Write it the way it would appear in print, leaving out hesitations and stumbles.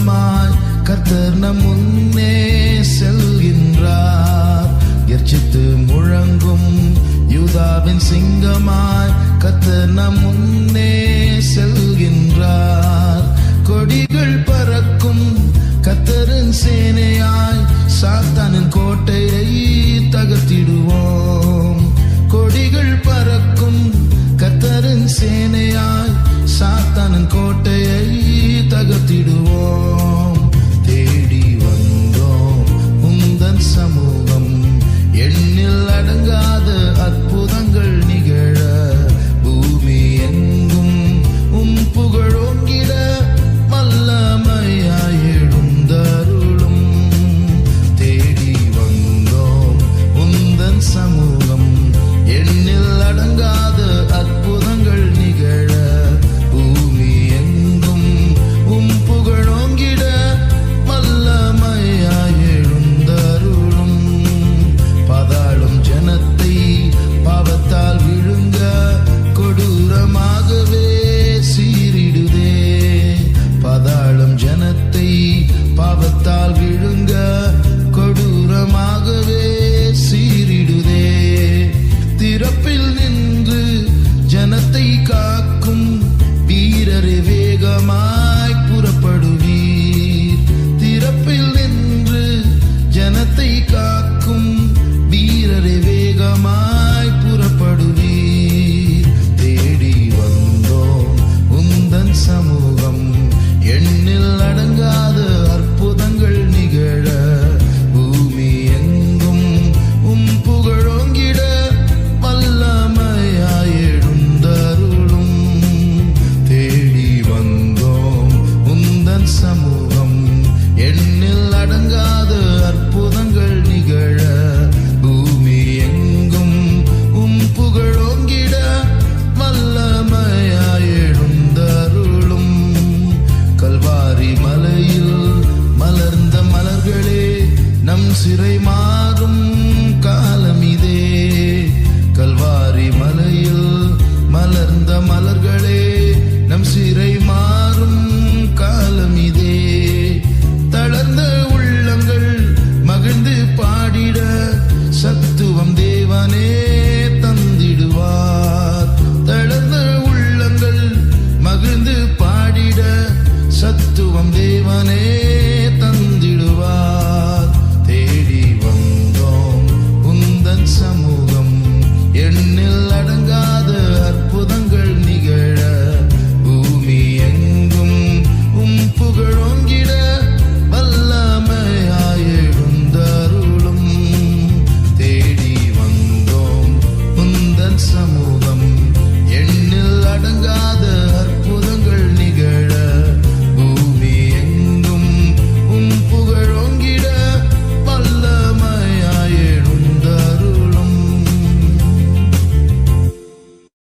சிங்கமாய் கர்த்தர் நம் முன்னே செல்கின்றார். கர்ஜித்து முழங்கும் யூதாவின் சிங்கமாய் கர்த்தர் நம் முன்னே செல்கின்றார். கொடிகள் பறக்கும் கர்த்தரின் சேனையாய் சாத்தானின் கோட்டையை தகர்த்திடுவோம். கொடிகள் பறக்கும் கர்த்தரின் சேனையாய் சாத்தானின் கோட்டையை தகர்த்திடுவோம். தேடி வந்தோம் உந்தன் சமூகம், எண்ணில் அடங்காத அற்புதங்கள் நிகழ பூமி எங்கும் புகழோங்கிட வல்லமையாய் எழுந்தருளும். தேடி வந்தோம் உந்தன் சமூகம், எண்ணில் அடங்காத அற்புதங்கள் நிகழ பூமி எங்கும் புகழோங்கிட வல்லமையாய் எழுந்தருளும். பாதாளும் ஜனத்தை பாவத்தால் விழுங்க கொடூரமாகவே சீரிடுதே. பாதாளும் ஜனத்தை பாவத்தால் விழுங்க கொடூரமாகவே சீரிடுதே. திறப்பில் நின்று ஜனத்தை காக்கும் வீரரை வேகமாய் புறப்படுவீர். திறப்பில் நின்று ஜனத்தை காக்கும் வீரரை வேகமாய் புறப்படுவீர். தேடி வந்தோம் உந்தன் சமூகம், எண்ணில் அடங்காத அற்புதங்கள் நிகழ பூமி எங்கும் புகழோங்கிட வல்லமையாய் எழுந்தருளும். தேடி வந்தோம் உந்தன் சமூகம், எண்ணில் அடங்காத அற்புதங்கள் நிகழ பூமி எங்கும் புகழோங்கிட வல்லமையாய் எழுந்தருளும். கல்வாரி மலையில் மலர்ந்த மலர்களே நம் சிறை மாறும் காலமிதே. கல்வாரி மலையில் மலர்ந்த மலர்களே நம் சிறை மாறும் காலமிதே. தளர்ந்த உள்ளங்கள் மகிழ்ந்து பாடிட சத்துவம் தேவனே தந்திடுவார். தளர்ந்த உள்ளங்கள் மகிழ்ந்து பாடிட சத்துவம் தேவனே